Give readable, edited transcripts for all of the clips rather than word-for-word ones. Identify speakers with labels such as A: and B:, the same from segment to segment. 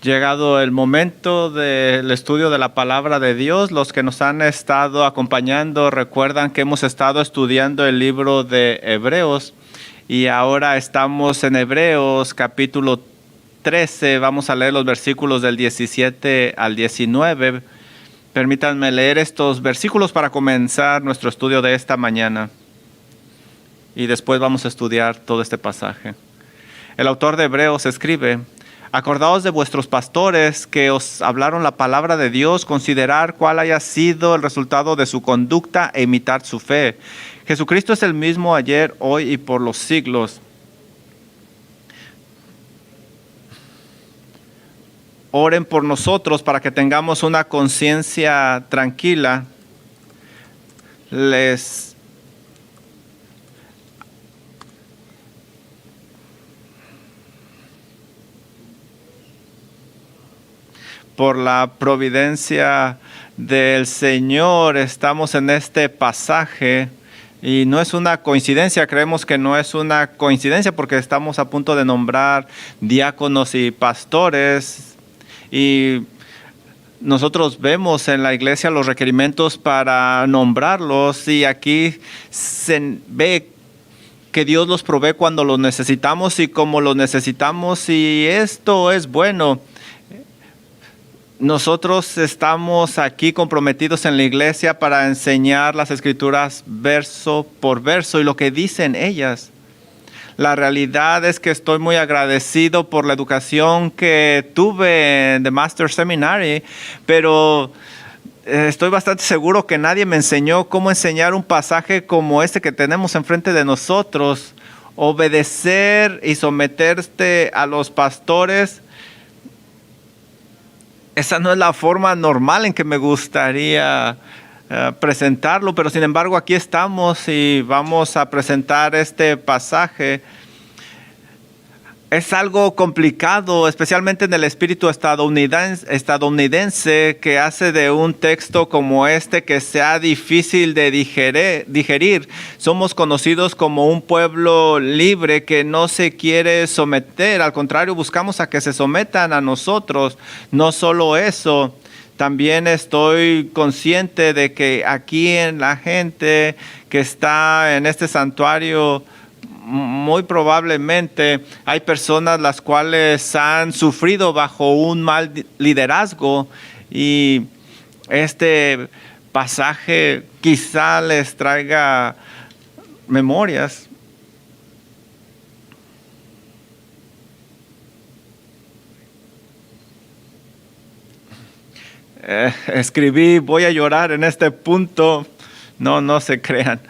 A: Llegado el momento del estudio de la palabra de Dios, los que nos han estado acompañando recuerdan que hemos estado estudiando el libro de Hebreos y ahora estamos en Hebreos capítulo 13. Vamos a leer los versículos del 17 al 19. Permítanme leer estos versículos para comenzar nuestro estudio de esta mañana y después vamos a estudiar todo este pasaje. El autor de Hebreos escribe: acordaos de vuestros pastores que os hablaron la palabra de Dios, considerar cuál haya sido el resultado de su conducta e imitar su fe. Jesucristo es el mismo ayer, hoy y por los siglos. Oren por nosotros para que tengamos una conciencia tranquila. Por la providencia del Señor estamos en este pasaje y no es una coincidencia. Creemos que no es una coincidencia porque estamos a punto de nombrar diáconos y pastores y nosotros vemos en la iglesia los requerimientos para nombrarlos y aquí se ve que Dios los provee cuando los necesitamos y como los necesitamos, y esto es bueno. Nosotros estamos aquí comprometidos en la iglesia para enseñar las escrituras verso por verso y lo que dicen ellas. La realidad es que estoy muy agradecido por la educación que tuve en The Master Seminary, pero estoy bastante seguro que nadie me enseñó cómo enseñar un pasaje como este que tenemos enfrente de nosotros. Obedecer y someterte a los pastores. Esa no es la forma normal en que me gustaría presentarlo, pero sin embargo aquí estamos y vamos a presentar este pasaje. Es algo complicado, especialmente en el espíritu estadounidense, que hace de un texto como este que sea difícil de digerir. Somos conocidos como un pueblo libre que no se quiere someter. Al contrario, buscamos a que se sometan a nosotros. No solo eso, también estoy consciente de que aquí en la gente que está en este santuario, muy probablemente hay personas las cuales han sufrido bajo un mal liderazgo y este pasaje quizá les traiga memorias. Escribí: voy a llorar en este punto. No se crean.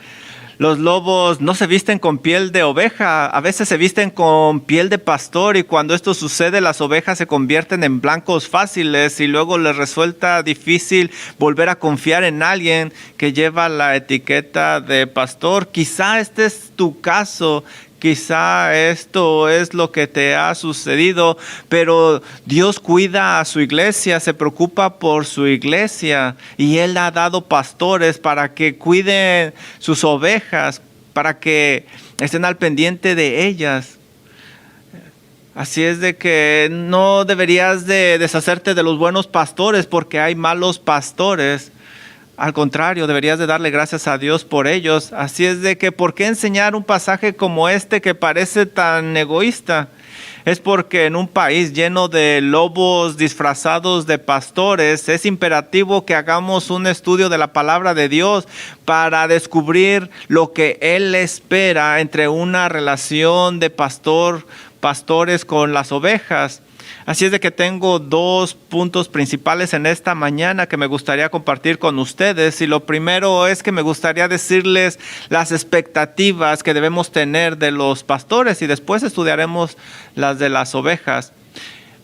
A: Los lobos no se visten con piel de oveja, a veces se visten con piel de pastor, y cuando esto sucede las ovejas se convierten en blancos fáciles y luego les resulta difícil volver a confiar en alguien que lleva la etiqueta de pastor. Quizá este es tu caso. Quizá esto es lo que te ha sucedido, pero Dios cuida a su iglesia, se preocupa por su iglesia y Él ha dado pastores para que cuiden sus ovejas, para que estén al pendiente de ellas. Así es de que no deberías de deshacerte de los buenos pastores porque hay malos pastores. Al contrario, deberías de darle gracias a Dios por ellos. Así es de que, ¿por qué enseñar un pasaje como este que parece tan egoísta? Es porque en un país lleno de lobos disfrazados de pastores, es imperativo que hagamos un estudio de la palabra de Dios para descubrir lo que Él espera entre una relación de pastores con las ovejas. Así es de que tengo dos puntos principales en esta mañana que me gustaría compartir con ustedes. Y lo primero es que me gustaría decirles las expectativas que debemos tener de los pastores y después estudiaremos las de las ovejas.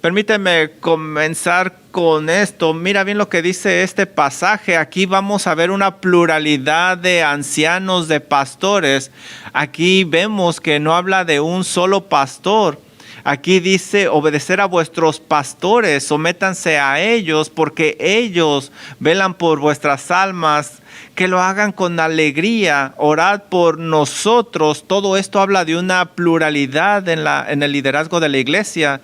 A: Permíteme comenzar con esto. Mira bien lo que dice este pasaje. Aquí vamos a ver una pluralidad de ancianos, de pastores. Aquí vemos que no habla de un solo pastor. Aquí dice: obedecer a vuestros pastores, sométanse a ellos porque ellos velan por vuestras almas, que lo hagan con alegría, orad por nosotros. Todo esto habla de una pluralidad en el liderazgo de la iglesia.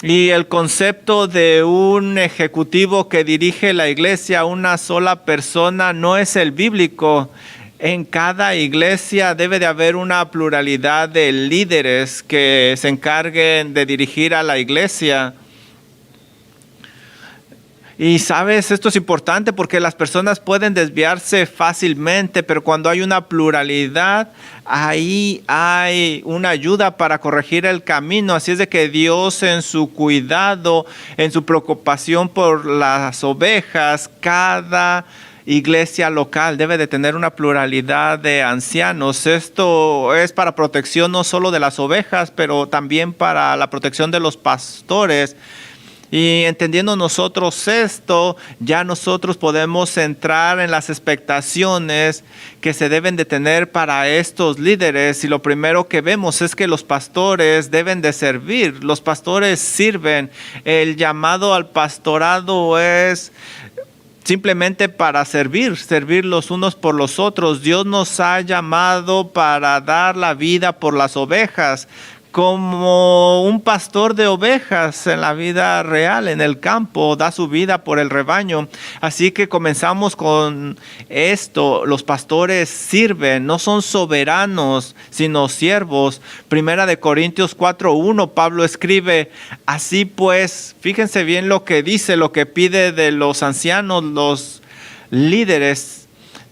A: Y el concepto de un ejecutivo que dirige la iglesia, una sola persona, no es el bíblico. En cada iglesia debe de haber una pluralidad de líderes que se encarguen de dirigir a la iglesia. Y sabes, esto es importante porque las personas pueden desviarse fácilmente, pero cuando hay una pluralidad, ahí hay una ayuda para corregir el camino. Así es de que Dios, en su cuidado, en su preocupación por las ovejas, cada iglesia local debe de tener una pluralidad de ancianos. Esto es para protección no solo de las ovejas, pero también para la protección de los pastores. Y entendiendo nosotros esto, ya nosotros podemos entrar en las expectaciones que se deben de tener para estos líderes. Y lo primero que vemos es que los pastores deben de servir. Los pastores sirven. El llamado al pastorado es simplemente para servir los unos por los otros. Dios nos ha llamado para dar la vida por las ovejas, como un pastor de ovejas en la vida real, en el campo, da su vida por el rebaño. Así que comenzamos con esto. Los pastores sirven, no son soberanos, sino siervos. Primera de Corintios 4:1, Pablo escribe: así pues, fíjense bien lo que dice, lo que pide de los ancianos, los líderes.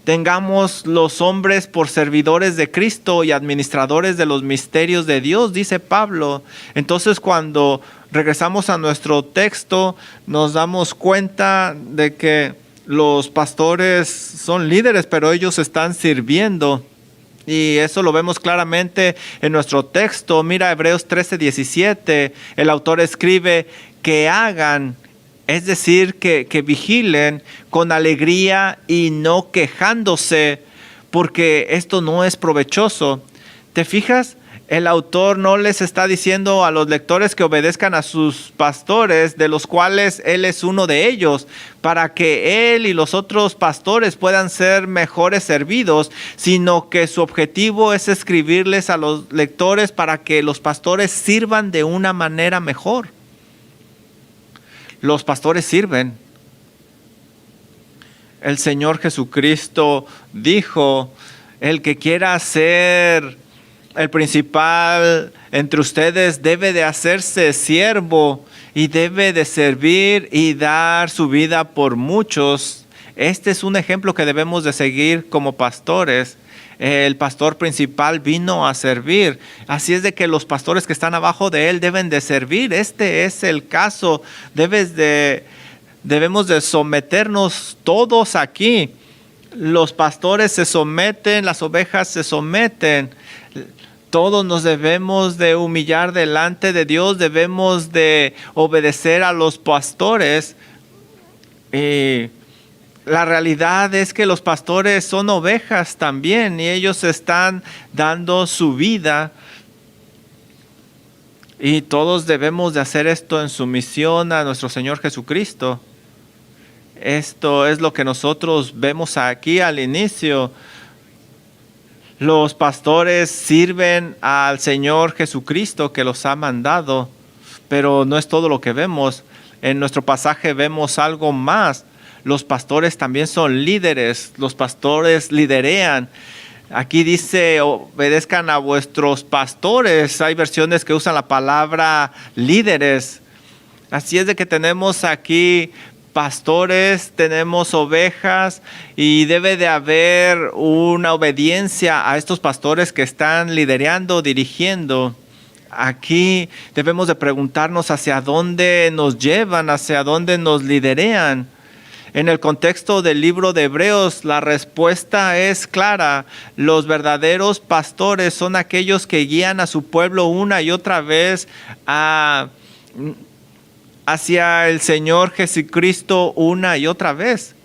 A: Tengamos los hombres por servidores de Cristo y administradores de los misterios de Dios, dice Pablo. Entonces, cuando regresamos a nuestro texto, nos damos cuenta de que los pastores son líderes, pero ellos están sirviendo. Y eso lo vemos claramente en nuestro texto. Mira Hebreos 13:17. El autor escribe que hagan, es decir, que vigilen con alegría y no quejándose, porque esto no es provechoso. ¿Te fijas? El autor no les está diciendo a los lectores que obedezcan a sus pastores, de los cuales él es uno de ellos, para que él y los otros pastores puedan ser mejores servidos, sino que su objetivo es escribirles a los lectores para que los pastores sirvan de una manera mejor. Los pastores sirven. El Señor Jesucristo dijo: el que quiera ser el principal entre ustedes debe de hacerse siervo y debe de servir y dar su vida por muchos. Este es un ejemplo que debemos de seguir como pastores. El pastor principal vino a servir. Así es de que los pastores que están abajo de él deben de servir. Este es el caso. Debemos de someternos todos aquí. Los pastores se someten, las ovejas se someten. Todos nos debemos de humillar delante de Dios. Debemos de obedecer a los pastores. La realidad es que los pastores son ovejas también y ellos están dando su vida. Y todos debemos de hacer esto en sumisión a nuestro Señor Jesucristo. Esto es lo que nosotros vemos aquí al inicio. Los pastores sirven al Señor Jesucristo que los ha mandado, pero no es todo lo que vemos. En nuestro pasaje vemos algo más. Los pastores también son líderes. Los pastores liderean. Aquí dice: obedezcan a vuestros pastores. Hay versiones que usan la palabra líderes. Así es de que tenemos aquí pastores, tenemos ovejas y debe de haber una obediencia a estos pastores que están liderando, dirigiendo. Aquí debemos de preguntarnos hacia dónde nos llevan, hacia dónde nos liderean. En el contexto del libro de Hebreos, la respuesta es clara. Los verdaderos pastores son aquellos que guían a su pueblo una y otra vez hacia el Señor Jesucristo una y otra vez.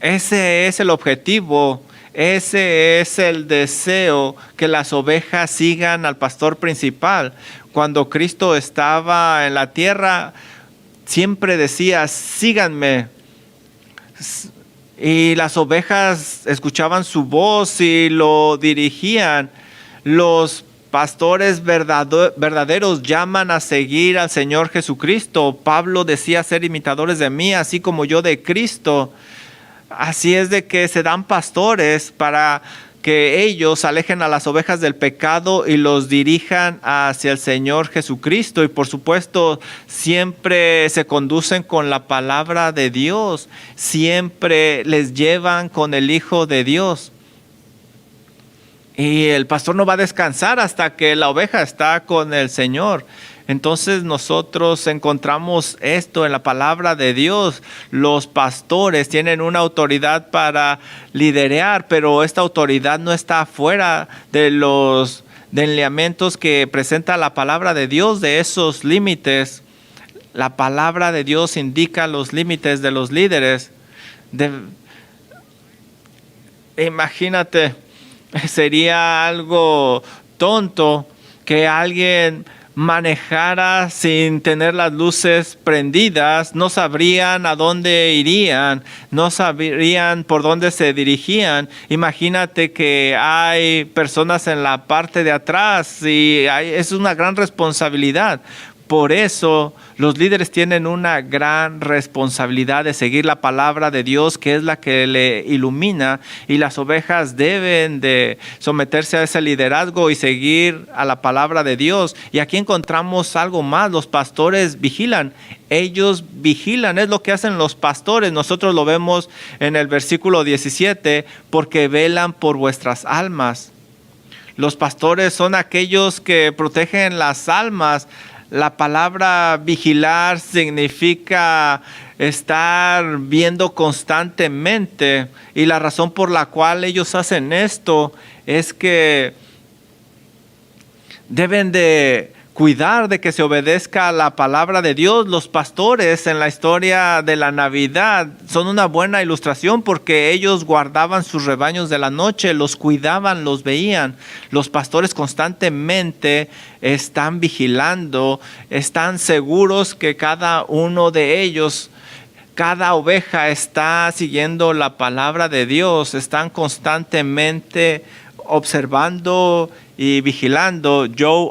A: Ese es el objetivo. Ese es el deseo, que las ovejas sigan al pastor principal. Cuando Cristo estaba en la tierra, siempre decía: síganme. Y las ovejas escuchaban su voz y lo dirigían. Los pastores verdaderos llaman a seguir al Señor Jesucristo. Pablo decía ser imitadores de mí, así como yo de Cristo. Así es de que se dan pastores para que ellos alejen a las ovejas del pecado y los dirijan hacia el Señor Jesucristo. Y por supuesto, siempre se conducen con la palabra de Dios. Siempre les llevan con el Hijo de Dios. Y el pastor no va a descansar hasta que la oveja está con el Señor. Entonces nosotros encontramos esto en la palabra de Dios. Los pastores tienen una autoridad para liderar, pero esta autoridad no está fuera de los lineamientos que presenta la palabra de Dios, de esos límites. La palabra de Dios indica los límites de los líderes. Imagínate, sería algo tonto que alguien manejara sin tener las luces prendidas. No sabrían a dónde irían, no sabrían por dónde se dirigían. Imagínate que hay personas en la parte de atrás y es una gran responsabilidad. Por eso los líderes tienen una gran responsabilidad de seguir la palabra de Dios, que es la que le ilumina, y las ovejas deben de someterse a ese liderazgo y seguir a la palabra de Dios. Y aquí encontramos algo más: los pastores vigilan. Ellos vigilan, es lo que hacen los pastores. Nosotros lo vemos en el versículo 17, porque velan por vuestras almas. Los pastores son aquellos que protegen las almas. La palabra vigilar significa estar viendo constantemente, y la razón por la cual ellos hacen esto es que deben de cuidar de que se obedezca a la palabra de Dios. Los pastores en la historia de la Navidad son una buena ilustración, porque ellos guardaban sus rebaños de la noche, los cuidaban, los veían. Los pastores constantemente están vigilando, están seguros que cada uno de ellos, cada oveja está siguiendo la palabra de Dios. Están constantemente observando y vigilando. Joe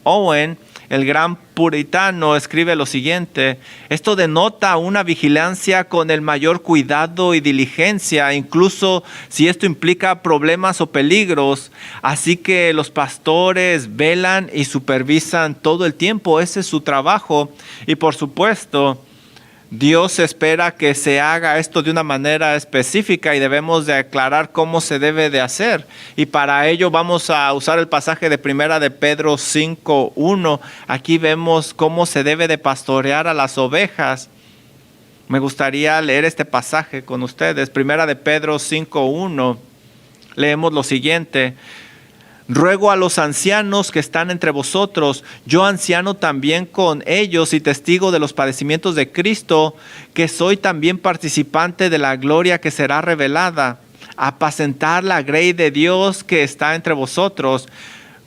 A: Owen, el gran puritano, escribe lo siguiente: esto denota una vigilancia con el mayor cuidado y diligencia, incluso si esto implica problemas o peligros. Así que los pastores velan y supervisan todo el tiempo. Ese es su trabajo. Y por supuesto, Dios espera que se haga esto de una manera específica, y debemos de aclarar cómo se debe de hacer. Y para ello vamos a usar el pasaje de Primera de Pedro 5:1. Aquí vemos cómo se debe de pastorear a las ovejas. Me gustaría leer este pasaje con ustedes. Primera de Pedro 5:1. Leemos lo siguiente: ruego a los ancianos que están entre vosotros, yo anciano también con ellos y testigo de los padecimientos de Cristo, que soy también participante de la gloria que será revelada, apacentar la grey de Dios que está entre vosotros,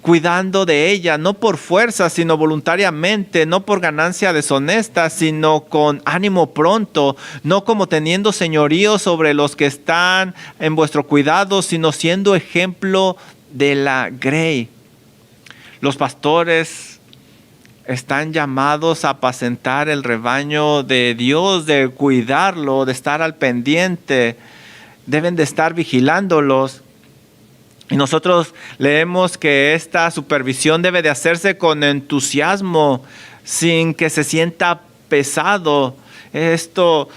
A: cuidando de ella, no por fuerza, sino voluntariamente, no por ganancia deshonesta, sino con ánimo pronto, no como teniendo señorío sobre los que están en vuestro cuidado, sino siendo ejemplo de la grey. Los pastores están llamados a apacentar el rebaño de Dios, de cuidarlo, de estar al pendiente. Deben de estar vigilándolos. Y nosotros leemos que esta supervisión debe de hacerse con entusiasmo, sin que se sienta pesado. Esto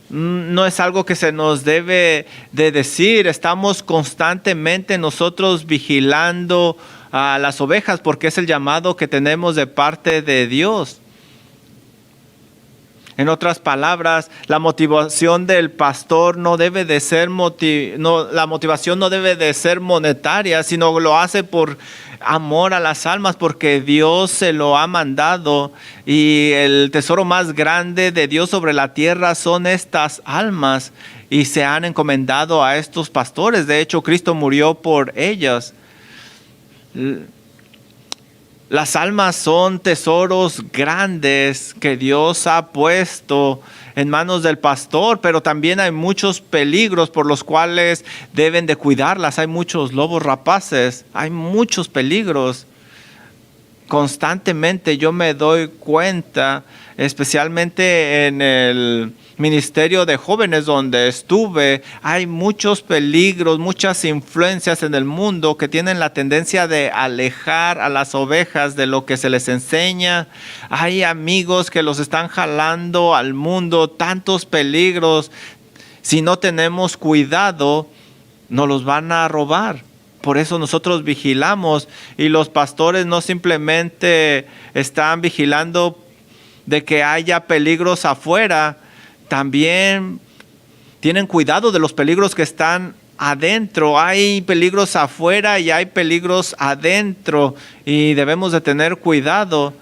A: no es algo que se nos debe de decir. Estamos constantemente nosotros vigilando a las ovejas, porque es el llamado que tenemos de parte de Dios. En otras palabras, la motivación del pastor no debe de ser la motivación no debe de ser monetaria, sino lo hace por amor a las almas, porque Dios se lo ha mandado, y el tesoro más grande de Dios sobre la tierra son estas almas, y se han encomendado a estos pastores. De hecho, Cristo murió por ellas. Las almas son tesoros grandes que Dios ha puesto en manos del pastor, pero también hay muchos peligros por los cuales deben de cuidarlas. Hay muchos lobos rapaces, hay muchos peligros. Constantemente yo me doy cuenta, especialmente en el ministerio de jóvenes donde estuve, hay muchos peligros, muchas influencias en el mundo que tienen la tendencia de alejar a las ovejas de lo que se les enseña. Hay amigos que los están jalando al mundo, tantos peligros. Si no tenemos cuidado, nos los van a robar. Por eso nosotros vigilamos, y los pastores no simplemente están vigilando de que haya peligros afuera, también tienen cuidado de los peligros que están adentro. Hay peligros afuera y hay peligros adentro, y debemos de tener cuidado.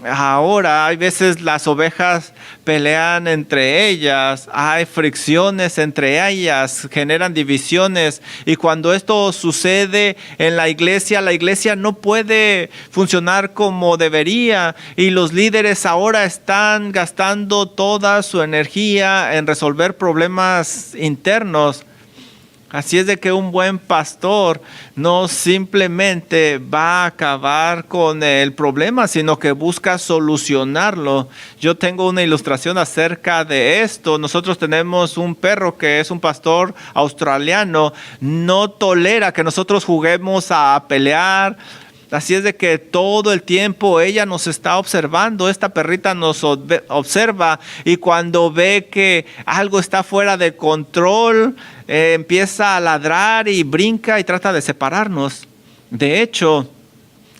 A: Ahora hay veces las ovejas pelean entre ellas, hay fricciones entre ellas, generan divisiones, y cuando esto sucede en la iglesia no puede funcionar como debería, y los líderes ahora están gastando toda su energía en resolver problemas internos. Así es de que un buen pastor no simplemente va a acabar con el problema, sino que busca solucionarlo. Yo tengo una ilustración acerca de esto. Nosotros tenemos un perro que es un pastor australiano. No tolera que nosotros juguemos a pelear. Así es de que todo el tiempo ella nos está observando. Esta perrita nos observa, y cuando ve que algo está fuera de control, empieza a ladrar y brinca y trata de separarnos. De hecho,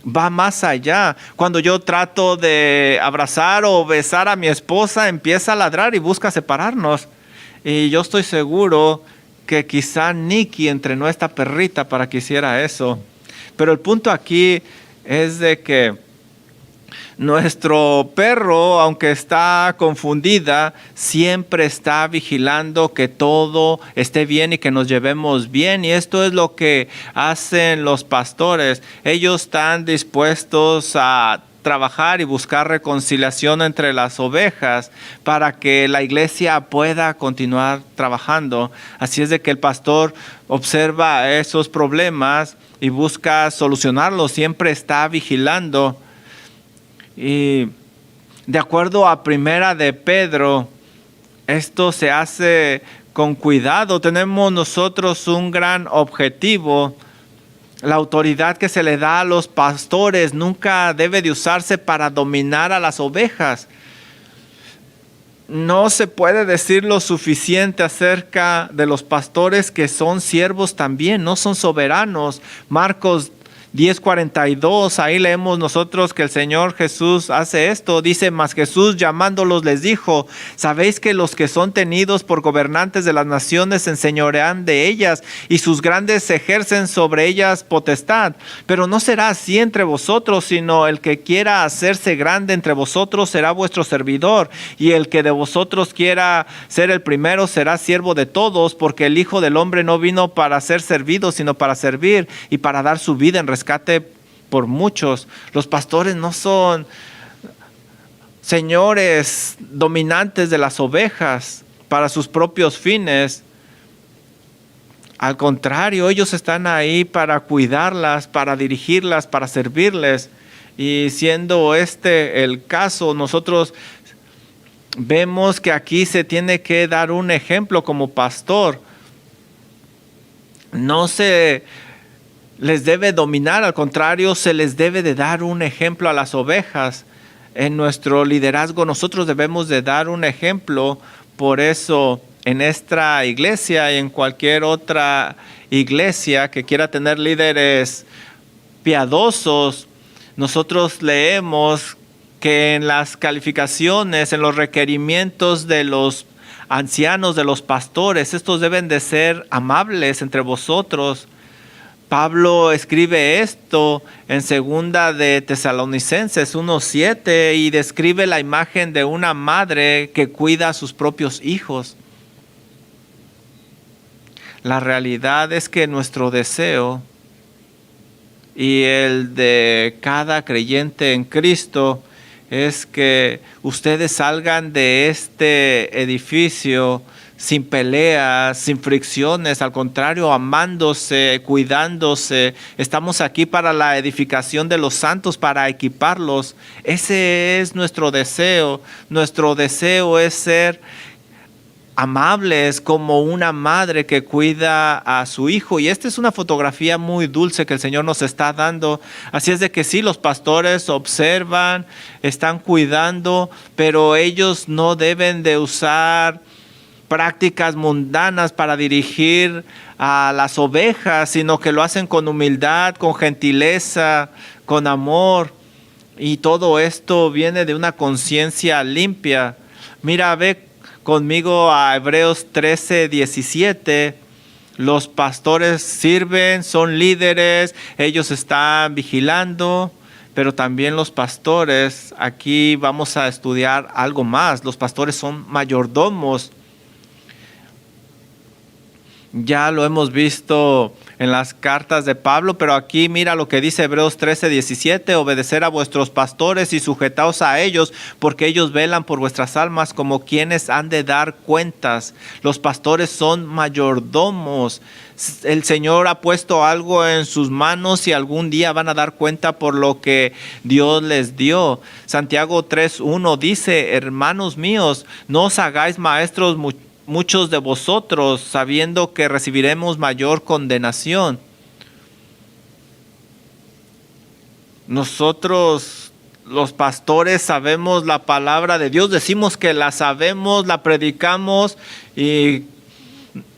A: va más allá. Cuando yo trato de abrazar o besar a mi esposa, empieza a ladrar y busca separarnos. Y yo estoy seguro que quizá Nikki entrenó a esta perrita para que hiciera eso. Pero el punto aquí es de que nuestro perro, aunque está confundida, siempre está vigilando que todo esté bien y que nos llevemos bien. Y esto es lo que hacen los pastores. Ellos están dispuestos a trabajar y buscar reconciliación entre las ovejas para que la iglesia pueda continuar trabajando. Así es de que el pastor observa esos problemas y busca solucionarlos, siempre está vigilando. Y de acuerdo a Primera de Pedro, esto se hace con cuidado. Tenemos nosotros un gran objetivo. La autoridad que se le da a los pastores nunca debe de usarse para dominar a las ovejas. No se puede decir lo suficiente acerca de los pastores, que son siervos también, no son soberanos. Marcos 10:42, ahí leemos nosotros que el Señor Jesús hace esto. Dice: mas Jesús llamándolos les dijo: sabéis que los que son tenidos por gobernantes de las naciones se enseñorean de ellas, y sus grandes ejercen sobre ellas potestad. Pero no será así entre vosotros, sino el que quiera hacerse grande entre vosotros será vuestro servidor, y el que de vosotros quiera ser el primero será siervo de todos, porque el Hijo del Hombre no vino para ser servido, sino para servir y para dar su vida en rescate por muchos. Los pastores no son señores dominantes de las ovejas para sus propios fines. Al contrario, ellos están ahí para cuidarlas, para dirigirlas, para servirles. Y siendo este el caso, nosotros vemos que aquí se tiene que dar un ejemplo como pastor. No se les debe dominar, al contrario, se les debe de dar un ejemplo a las ovejas. En nuestro liderazgo nosotros debemos de dar un ejemplo. Por eso en esta iglesia y en cualquier otra iglesia que quiera tener líderes piadosos, nosotros leemos que en las calificaciones, en los requerimientos de los ancianos, de los pastores, estos deben de ser amables entre vosotros. Pablo escribe esto en segunda de Tesalonicenses 1:7 y describe la imagen de una madre que cuida a sus propios hijos. La realidad es que nuestro deseo y el de cada creyente en Cristo es que ustedes salgan de este edificio sin peleas, sin fricciones, al contrario, amándose, cuidándose. Estamos aquí para la edificación de los santos, para equiparlos. Ese es nuestro deseo. Nuestro deseo es ser amables como una madre que cuida a su hijo. Y esta es una fotografía muy dulce que el Señor nos está dando. Así es de que sí, los pastores observan, están cuidando, pero ellos no deben de usar prácticas mundanas para dirigir a las ovejas, sino que lo hacen con humildad, con gentileza, con amor. Y todo esto viene de una conciencia limpia. Mira, ve conmigo a Hebreos 13:17. Los pastores sirven, son líderes, ellos están vigilando, pero también los pastores, aquí vamos a estudiar algo más. Los pastores son mayordomos. Ya lo hemos visto en las cartas de Pablo, pero aquí mira lo que dice Hebreos 13:17: obedecer a vuestros pastores y sujetaos a ellos, porque ellos velan por vuestras almas como quienes han de dar cuentas. Los pastores son mayordomos. El Señor ha puesto algo en sus manos y algún día van a dar cuenta por lo que Dios les dio. Santiago 3:1 dice: hermanos míos, no os hagáis maestros muchos de vosotros, sabiendo que recibiremos mayor condenación. Nosotros, los pastores, sabemos la palabra de Dios, decimos que la sabemos, la predicamos y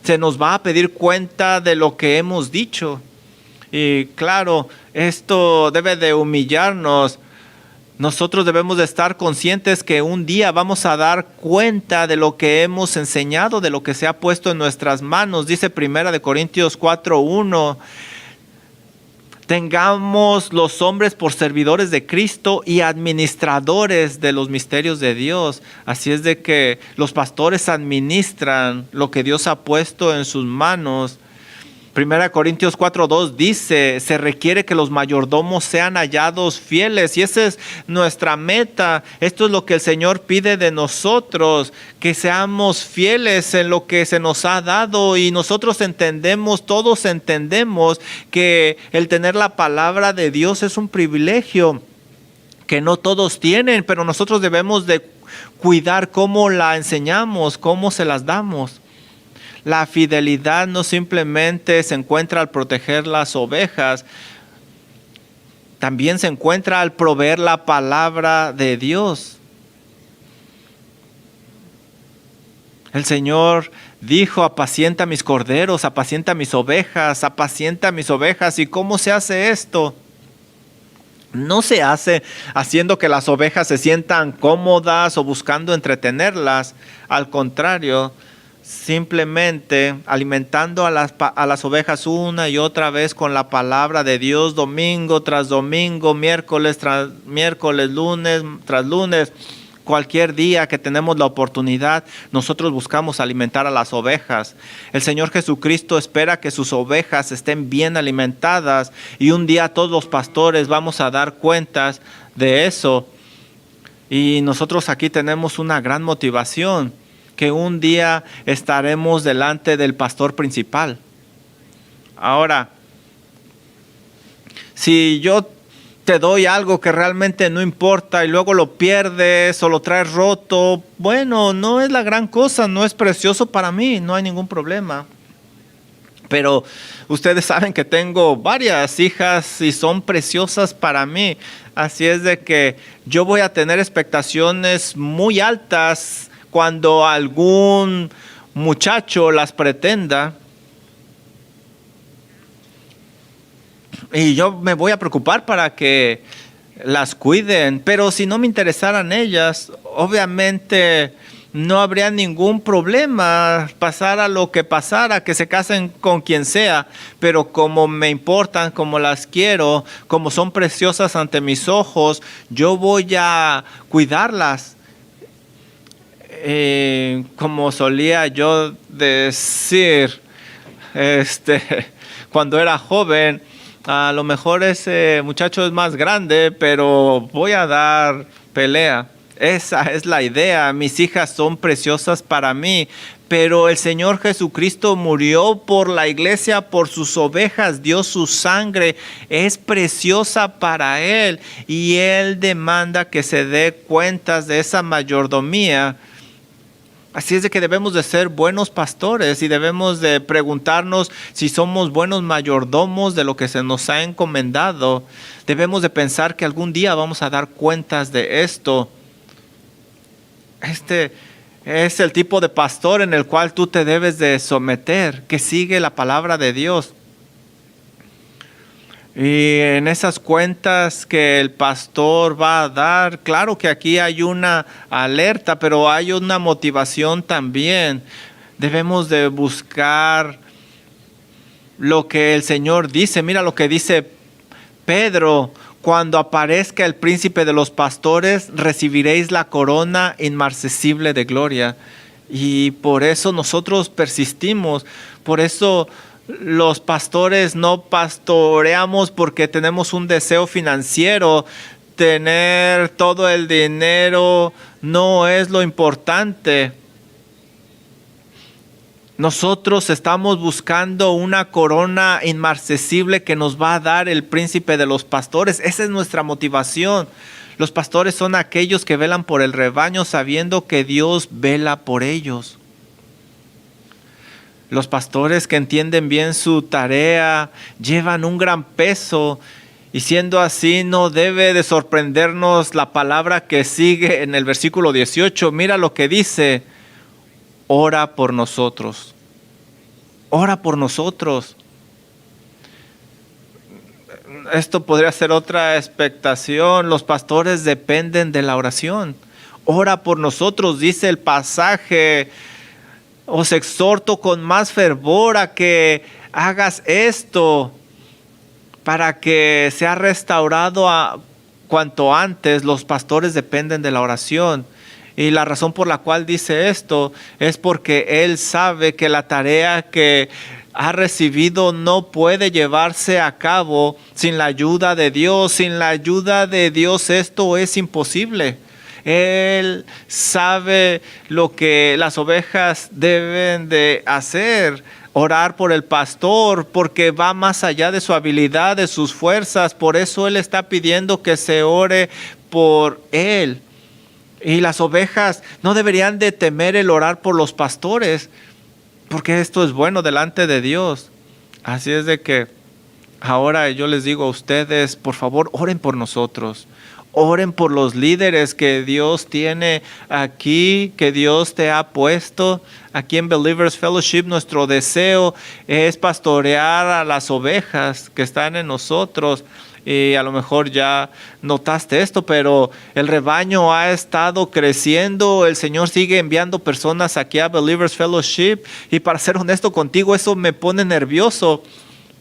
A: se nos va a pedir cuenta de lo que hemos dicho. Y claro, esto debe de humillarnos. Nosotros debemos de estar conscientes que un día vamos a dar cuenta de lo que hemos enseñado, de lo que se ha puesto en nuestras manos. Dice 1 Corintios 4:1: tengamos los hombres por servidores de Cristo y administradores de los misterios de Dios. Así es de que los pastores administran lo que Dios ha puesto en sus manos. 1 Corintios 4:2 dice: se requiere que los mayordomos sean hallados fieles, y esa es nuestra meta. Esto es lo que el Señor pide de nosotros, que seamos fieles en lo que se nos ha dado. Y nosotros entendemos, todos entendemos que el tener la palabra de Dios es un privilegio que no todos tienen, pero nosotros debemos de cuidar cómo la enseñamos, cómo se las damos. La fidelidad no simplemente se encuentra al proteger las ovejas, también se encuentra al proveer la palabra de Dios. El Señor dijo: apacienta mis corderos, apacienta mis ovejas, apacienta mis ovejas. ¿Y cómo se hace esto? No se hace haciendo que las ovejas se sientan cómodas o buscando entretenerlas. Al contrario, simplemente alimentando a las ovejas una y otra vez con la palabra de Dios, domingo tras domingo, miércoles tras miércoles, lunes tras lunes. Cualquier día que tenemos la oportunidad, nosotros buscamos alimentar a las ovejas. El Señor Jesucristo espera que sus ovejas estén bien alimentadas, y un día todos los pastores vamos a dar cuentas de eso. Y nosotros aquí tenemos una gran motivación, que un día estaremos delante del pastor principal. Ahora, si yo te doy algo que realmente no importa y luego lo pierdes o lo traes roto, bueno, no es la gran cosa, no es precioso para mí, no hay ningún problema. Pero ustedes saben que tengo varias hijas y son preciosas para mí. Así es de que yo voy a tener expectaciones muy altas cuando algún muchacho las pretenda. Y yo me voy a preocupar para que las cuiden. Pero si no me interesaran ellas, obviamente no habría ningún problema, pasara lo que pasara, que se casen con quien sea. Pero como me importan, como las quiero, como son preciosas ante mis ojos, yo voy a cuidarlas. Como solía yo decir, cuando era joven, A lo mejor ese muchacho es más grande, pero voy a dar pelea. Esa es la idea. Mis hijas son preciosas para mí, pero el Señor Jesucristo murió por la iglesia, por sus ovejas, dio su sangre, es preciosa para Él y Él demanda que se dé cuentas de esa mayordomía. Así es de que debemos de ser buenos pastores y debemos de preguntarnos si somos buenos mayordomos de lo que se nos ha encomendado. Debemos de pensar que algún día vamos a dar cuentas de esto. Este es el tipo de pastor en el cual tú te debes de someter, que sigue la palabra de Dios. Y en esas cuentas que el pastor va a dar, claro que aquí hay una alerta, pero hay una motivación también. Debemos de buscar lo que el Señor dice. Mira lo que dice Pedro: cuando aparezca el príncipe de los pastores, recibiréis la corona inmarcesible de gloria. Y por eso nosotros persistimos, por eso los pastores no pastoreamos porque tenemos un deseo financiero. Tener todo el dinero no es lo importante. Nosotros estamos buscando una corona inmarcesible que nos va a dar el príncipe de los pastores. Esa es nuestra motivación. Los pastores son aquellos que velan por el rebaño sabiendo que Dios vela por ellos. Los pastores que entienden bien su tarea llevan un gran peso, y siendo así no debe de sorprendernos la palabra que sigue en el versículo 18. Mira lo que dice: ora por nosotros. Ora por nosotros. Esto podría ser otra expectación. Los pastores dependen de la oración. Ora por nosotros, dice el pasaje. Os exhorto con más fervor a que hagas esto para que sea restaurado cuanto antes. Los pastores dependen de la oración. Y la razón por la cual dice esto es porque Él sabe que la tarea que ha recibido no puede llevarse a cabo sin la ayuda de Dios. Sin la ayuda de Dios esto es imposible. Él sabe lo que las ovejas deben de hacer: orar por el pastor, porque va más allá de su habilidad, de sus fuerzas. Por eso Él está pidiendo que se ore por Él. Y las ovejas no deberían de temer el orar por los pastores, porque esto es bueno delante de Dios. Así es de que ahora yo les digo a ustedes, por favor, oren por nosotros. Oren por los líderes que Dios tiene aquí, que Dios te ha puesto aquí en Believers Fellowship. Nuestro deseo es pastorear a las ovejas que están en nosotros. Y a lo mejor ya notaste esto, pero el rebaño ha estado creciendo. El Señor sigue enviando personas aquí a Believers Fellowship. Y para ser honesto contigo, eso me pone nervioso,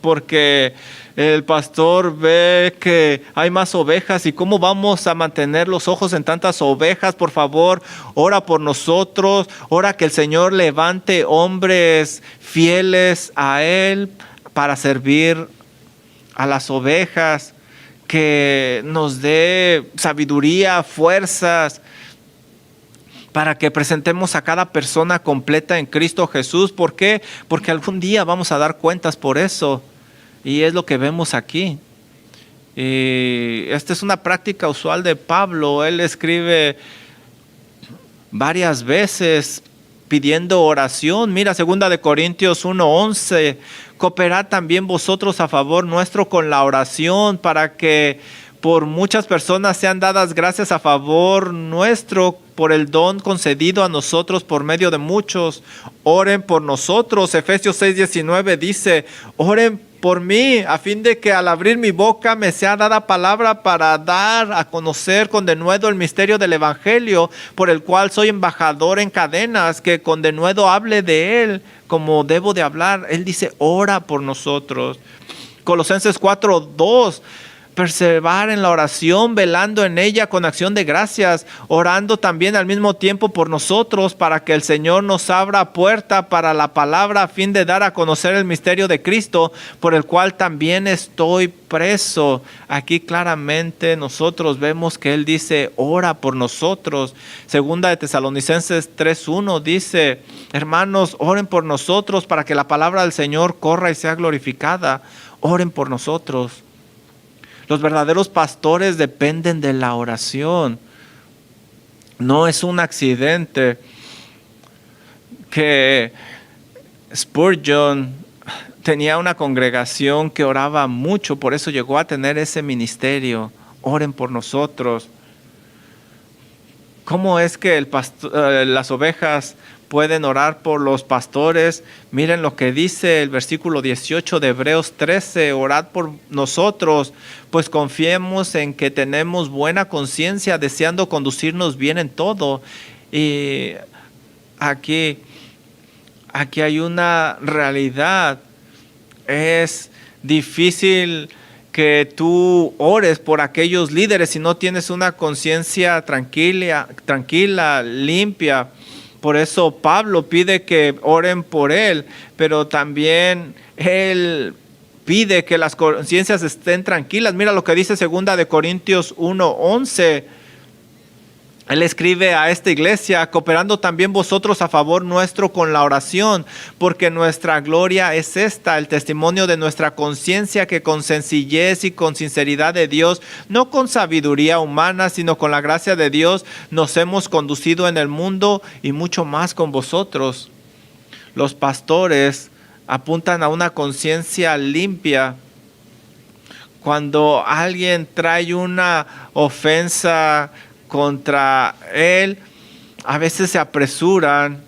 A: porque el pastor ve que hay más ovejas y cómo vamos a mantener los ojos en tantas ovejas. Por favor, ora por nosotros, ora que el Señor levante hombres fieles a Él para servir a las ovejas, que nos dé sabiduría, fuerzas, para que presentemos a cada persona completa en Cristo Jesús. ¿Por qué? Porque algún día vamos a dar cuentas por eso. Y es lo que vemos aquí. Y esta es una práctica usual de Pablo. Él escribe varias veces pidiendo oración. Mira, 2 de Corintios 1:11. Cooperad también vosotros a favor nuestro con la oración, para que por muchas personas sean dadas gracias a favor nuestro por el don concedido a nosotros por medio de muchos. Oren por nosotros. Efesios 6:19 dice: oren por mí, a fin de que al abrir mi boca me sea dada palabra para dar a conocer con denuedo el misterio del evangelio, por el cual soy embajador en cadenas, que con denuedo hable de él como debo de hablar. Él dice: ora por nosotros. Colosenses 4:2. perseverar en la oración, velando en ella con acción de gracias, orando también al mismo tiempo por nosotros para que el Señor nos abra puerta para la palabra a fin de dar a conocer el misterio de Cristo, por el cual también estoy preso. Aquí claramente nosotros vemos que Él dice, ora por nosotros. Segunda de Tesalonicenses 3:1 dice, hermanos, oren por nosotros para que la palabra del Señor corra y sea glorificada. Oren por nosotros. Los verdaderos pastores dependen de la oración. No es un accidente que Spurgeon tenía una congregación que oraba mucho, por eso llegó a tener ese ministerio. Oren por nosotros. ¿Cómo es que las ovejas pueden orar por los pastores? Miren lo que dice el versículo 18 de Hebreos 13, orad por nosotros, pues confiemos en que tenemos buena conciencia, deseando conducirnos bien en todo. Y aquí hay una realidad. Es difícil que tú ores por aquellos líderes si no tienes una conciencia tranquila, limpia. Por eso Pablo pide que oren por él, pero también él pide que las conciencias estén tranquilas. Mira lo que dice 2 de Corintios 1:11. Él escribe a esta iglesia, cooperando también vosotros a favor nuestro con la oración, porque nuestra gloria es esta, el testimonio de nuestra conciencia, que con sencillez y con sinceridad de Dios, no con sabiduría humana, sino con la gracia de Dios, nos hemos conducido en el mundo y mucho más con vosotros. Los pastores apuntan a una conciencia limpia. Cuando alguien trae una ofensa contra él, a veces se apresuran,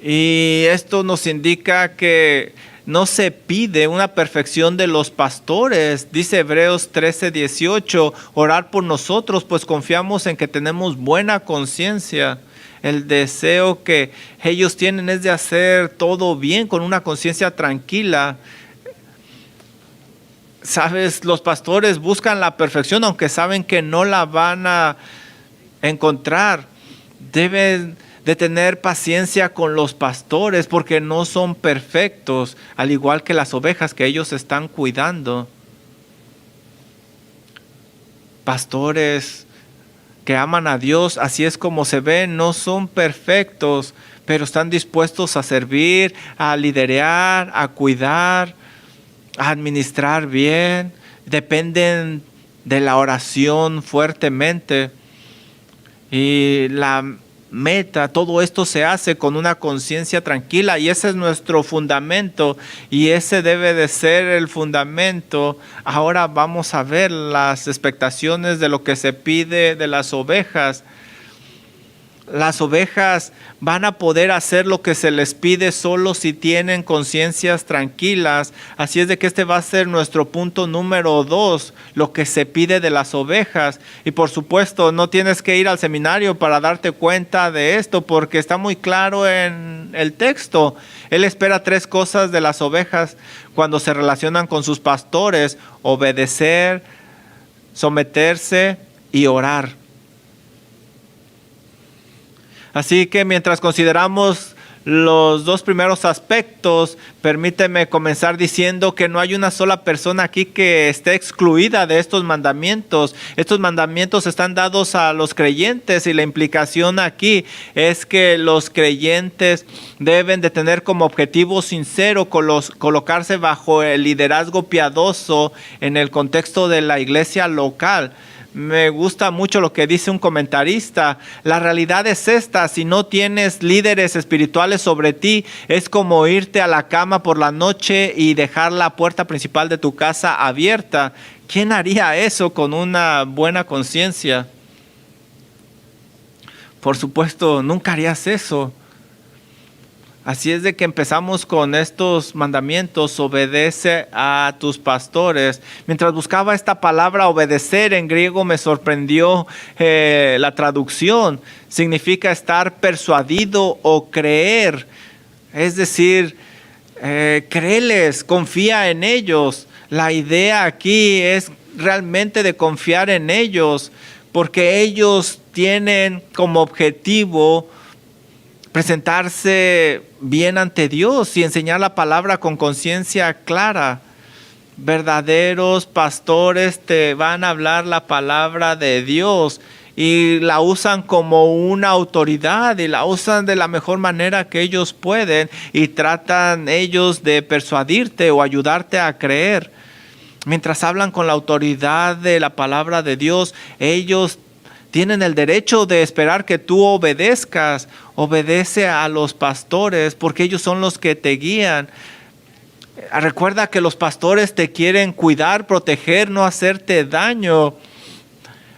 A: y esto nos indica que no se pide una perfección de los pastores. Dice Hebreos 13:18, orar por nosotros, pues confiamos en que tenemos buena conciencia. El deseo que ellos tienen es de hacer todo bien, con una conciencia tranquila. Sabes, los pastores buscan la perfección, aunque saben que no la van a encontrar. Deben de tener paciencia con los pastores, porque no son perfectos, al igual que las ovejas que ellos están cuidando. Pastores que aman a Dios, así es como se ven, no son perfectos, pero están dispuestos a servir, a liderar, a cuidar, a administrar bien. Dependen de la oración fuertemente, y la meta, todo esto se hace con una conciencia tranquila, y ese es nuestro fundamento, y ese debe de ser el fundamento. Ahora vamos a ver las expectaciones de lo que se pide de las ovejas. Las ovejas van a poder hacer lo que se les pide solo si tienen conciencias tranquilas. Así es de que este va a ser nuestro punto número 2, lo que se pide de las ovejas. Y por supuesto, no tienes que ir al seminario para darte cuenta de esto, porque está muy claro en el texto. Él espera 3 cosas de las ovejas cuando se relacionan con sus pastores: obedecer, someterse y orar. Así que mientras consideramos los 2 primeros aspectos, permíteme comenzar diciendo que no hay una sola persona aquí que esté excluida de estos mandamientos. Estos mandamientos están dados a los creyentes, y la implicación aquí es que los creyentes deben de tener como objetivo sincero colocarse bajo el liderazgo piadoso en el contexto de la iglesia local. Me gusta mucho lo que dice un comentarista. La realidad es esta: si no tienes líderes espirituales sobre ti, es como irte a la cama por la noche y dejar la puerta principal de tu casa abierta. ¿Quién haría eso con una buena conciencia? Por supuesto, nunca harías eso. Así es de que empezamos con estos mandamientos: obedece a tus pastores. Mientras buscaba esta palabra obedecer en griego, me sorprendió la traducción. Significa estar persuadido o creer. Es decir, créeles, confía en ellos. La idea aquí es realmente de confiar en ellos, porque ellos tienen como objetivo presentarse bien ante Dios y enseñar la palabra con conciencia clara. Verdaderos pastores te van a hablar la palabra de Dios y la usan como una autoridad y la usan de la mejor manera que ellos pueden y tratan ellos de persuadirte o ayudarte a creer. Mientras hablan con la autoridad de la palabra de Dios, ellos tienen el derecho de esperar que tú obedezcas. Obedece a los pastores porque ellos son los que te guían. Recuerda que los pastores te quieren cuidar, proteger, no hacerte daño.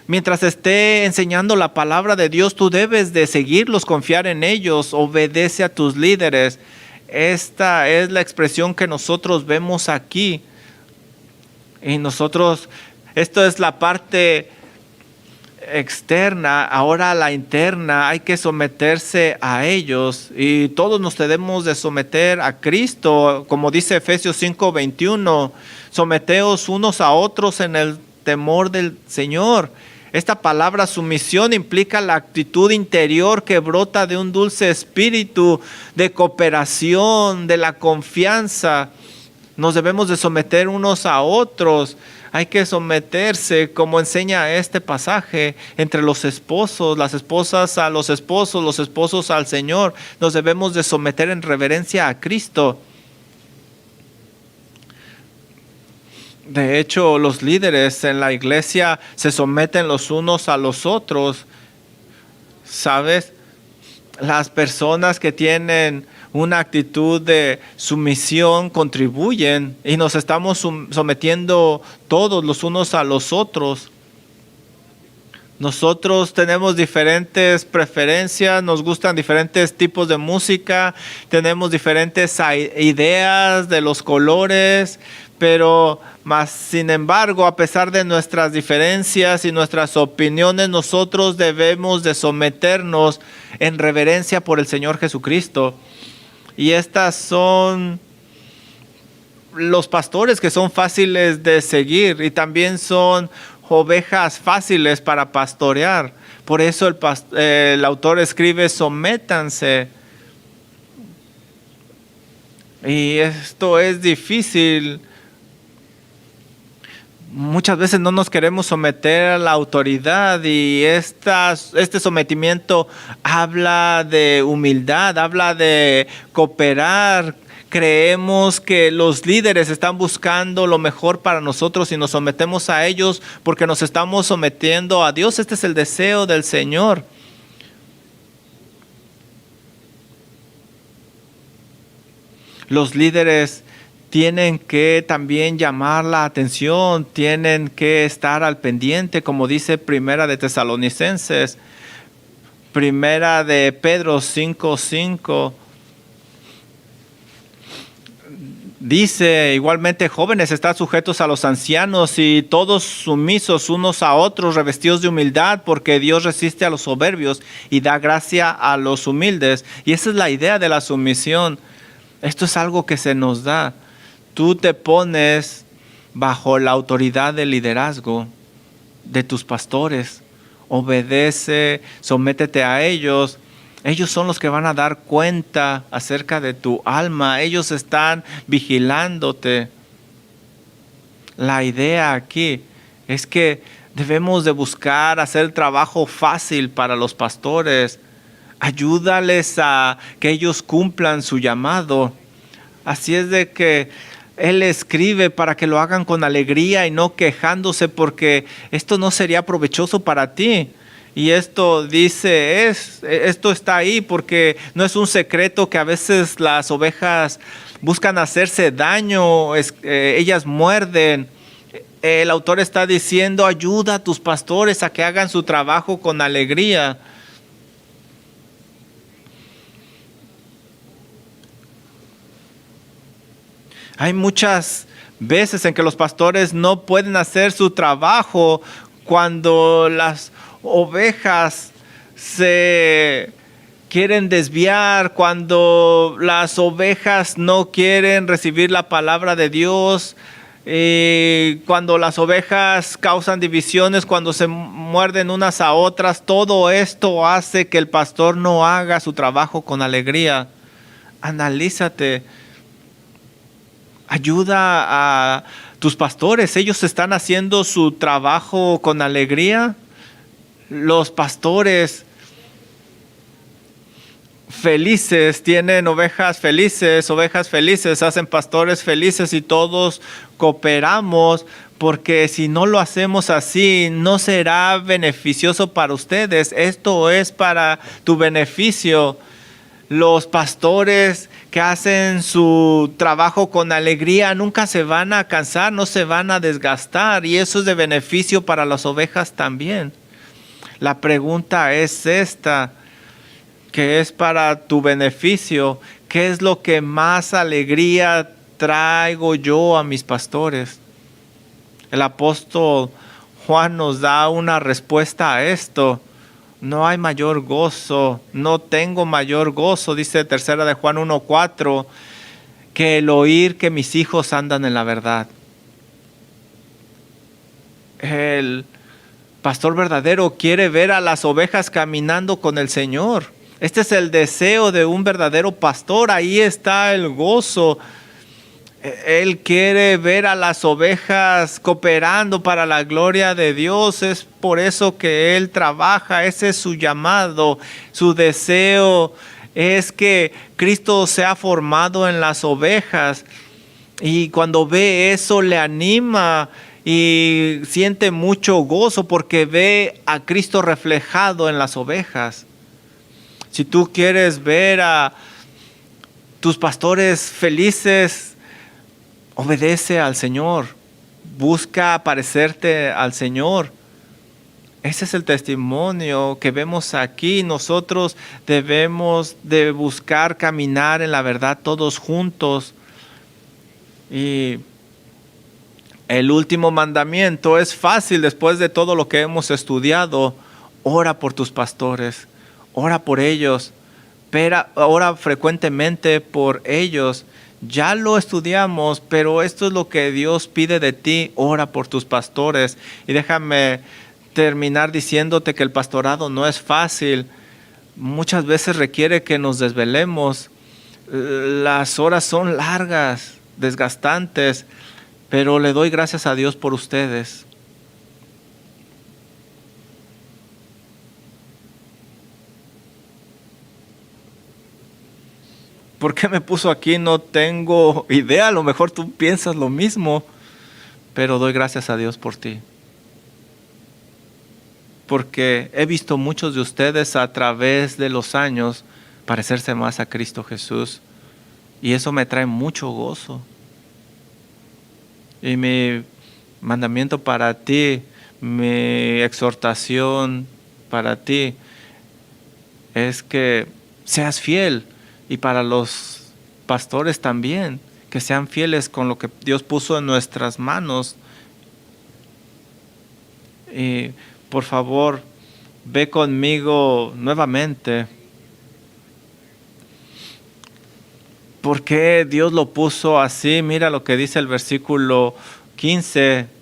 A: Mientras esté enseñando la palabra de Dios, tú debes de seguirlos, confiar en ellos, obedece a tus líderes. Esta es la expresión que nosotros vemos aquí. Y esto es la parte externa, ahora la interna, hay que someterse a ellos y todos nos debemos de someter a Cristo, como dice Efesios 5:21, someteos unos a otros en el temor del Señor. Esta palabra sumisión implica la actitud interior que brota de un dulce espíritu de cooperación, de la confianza. Nos debemos de someter unos a otros. Hay que someterse, como enseña este pasaje, entre los esposos, las esposas a los esposos al Señor. Nos debemos de someter en reverencia a Cristo. De hecho, los líderes en la iglesia se someten los unos a los otros. ¿Sabes? Las personas que tienen una actitud de sumisión contribuyen y nos estamos sometiendo todos los unos a los otros. Nosotros tenemos diferentes preferencias, nos gustan diferentes tipos de música, tenemos diferentes ideas de los colores, pero sin embargo, a pesar de nuestras diferencias y nuestras opiniones, nosotros debemos de someternos en reverencia por el Señor Jesucristo. Y estas son los pastores que son fáciles de seguir y también son ovejas fáciles para pastorear. Por eso el autor escribe: sométanse. Y esto es difícil. Muchas veces no nos queremos someter a la autoridad y este sometimiento habla de humildad, habla de cooperar. Creemos que los líderes están buscando lo mejor para nosotros y nos sometemos a ellos porque nos estamos sometiendo a Dios. Este es el deseo del Señor. Los líderes tienen que también llamar la atención, tienen que estar al pendiente, como dice Primera de Tesalonicenses, Primera de Pedro 5:5. Dice igualmente: jóvenes, estad sujetos a los ancianos y todos sumisos unos a otros, revestidos de humildad, porque Dios resiste a los soberbios y da gracia a los humildes. Y esa es la idea de la sumisión. Esto es algo que se nos da. Tú te pones bajo la autoridad del liderazgo de tus pastores. Obedece, sométete a ellos. Ellos son los que van a dar cuenta acerca de tu alma. Ellos están vigilándote. La idea aquí es que debemos de buscar hacer el trabajo fácil para los pastores. Ayúdales a que ellos cumplan su llamado. Así es de que Él escribe para que lo hagan con alegría y no quejándose, porque esto no sería provechoso para ti. Y esto dice, esto está ahí porque no es un secreto que a veces las ovejas buscan hacerse daño, ellas muerden. El autor está diciendo: ayuda a tus pastores a que hagan su trabajo con alegría. Hay muchas veces en que los pastores no pueden hacer su trabajo cuando las ovejas se quieren desviar, cuando las ovejas no quieren recibir la palabra de Dios. Y cuando las ovejas causan divisiones, cuando se muerden unas a otras, todo esto hace que el pastor no haga su trabajo con alegría. Analízate. Ayuda a tus pastores. Ellos están haciendo su trabajo con alegría. Los pastores felices tienen ovejas felices, hacen pastores felices y todos cooperamos, porque si no lo hacemos así, no será beneficioso para ustedes. Esto es para tu beneficio. Los pastores que hacen su trabajo con alegría nunca se van a cansar, no se van a desgastar, y eso es de beneficio para las ovejas también. La pregunta es esta, que es para tu beneficio. ¿Qué es lo que más alegría traigo yo a mis pastores? El apóstol Juan nos da una respuesta a esto. No hay mayor gozo, no tengo mayor gozo, dice tercera de Juan 1:4, que el oír que mis hijos andan en la verdad. El pastor verdadero quiere ver a las ovejas caminando con el Señor. Este es el deseo de un verdadero pastor. Ahí está el gozo. Él quiere ver a las ovejas cooperando para la gloria de Dios. Es por eso que Él trabaja. Ese es su llamado. Su deseo es que Cristo sea formado en las ovejas. Y cuando ve eso, le anima y siente mucho gozo porque ve a Cristo reflejado en las ovejas. Si tú quieres ver a tus pastores felices, obedece al Señor. Busca parecerte al Señor. Ese es el testimonio que vemos aquí. Nosotros debemos de buscar caminar en la verdad todos juntos. Y el último mandamiento es fácil después de todo lo que hemos estudiado. Ora por tus pastores. Ora por ellos, ora frecuentemente por ellos. Ya lo estudiamos, pero esto es lo que Dios pide de ti. Ora por tus pastores. Y déjame terminar diciéndote que el pastorado no es fácil. Muchas veces requiere que nos desvelemos. Las horas son largas, desgastantes, pero le doy gracias a Dios por ustedes. ¿Por qué me puso aquí? No tengo idea. A lo mejor tú piensas lo mismo, pero doy gracias a Dios por ti. Porque he visto muchos de ustedes a través de los años parecerse más a Cristo Jesús. Y eso me trae mucho gozo. Y mi mandamiento para ti, mi exhortación para ti, es que seas fiel. Y para los pastores también, que sean fieles con lo que Dios puso en nuestras manos. Y por favor, ve conmigo nuevamente. ¿Por qué Dios lo puso así? Mira lo que dice el versículo 15.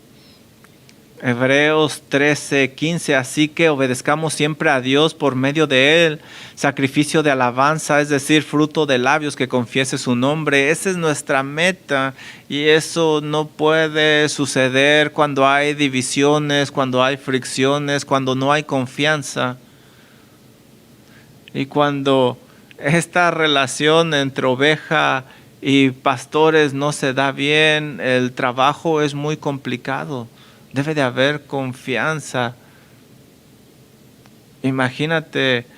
A: Hebreos 13:15, así que obedezcamos siempre a Dios por medio de Él, sacrificio de alabanza, es decir, fruto de labios que confiese su nombre. Esa es nuestra meta, y eso no puede suceder cuando hay divisiones, cuando hay fricciones, cuando no hay confianza. Y cuando esta relación entre oveja y pastores no se da bien, el trabajo es muy complicado. Debe de haber confianza. Imagínate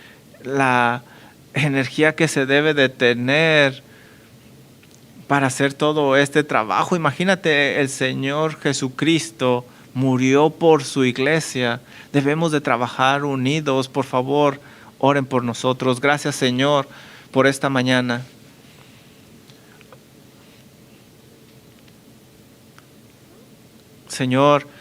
A: la energía que se debe de tener para hacer todo este trabajo. Imagínate, el Señor Jesucristo murió por su iglesia. Debemos de trabajar unidos. Por favor, oren por nosotros. Gracias, Señor, por esta mañana. Señor,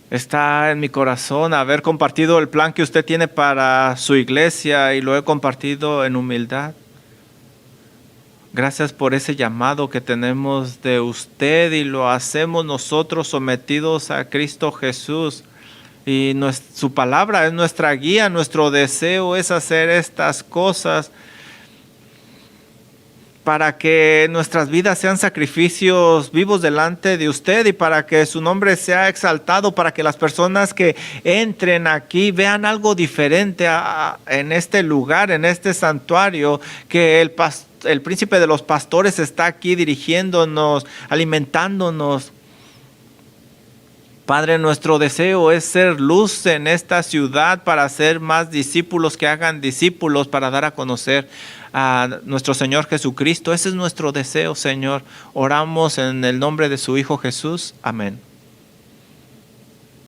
A: está en mi corazón haber compartido el plan que usted tiene para su iglesia, y lo he compartido en humildad. Gracias por ese llamado que tenemos de usted y lo hacemos nosotros sometidos a Cristo Jesús. Y su palabra es nuestra guía, nuestro deseo es hacer estas cosas para que nuestras vidas sean sacrificios vivos delante de usted y para que su nombre sea exaltado, para que las personas que entren aquí vean algo diferente en este lugar, en este santuario, que el príncipe de los pastores está aquí dirigiéndonos, alimentándonos. Padre, nuestro deseo es ser luz en esta ciudad para hacer más discípulos que hagan discípulos, para dar a conocer a nuestro Señor Jesucristo. Ese es nuestro deseo, Señor. Oramos en el nombre de su Hijo Jesús. Amén.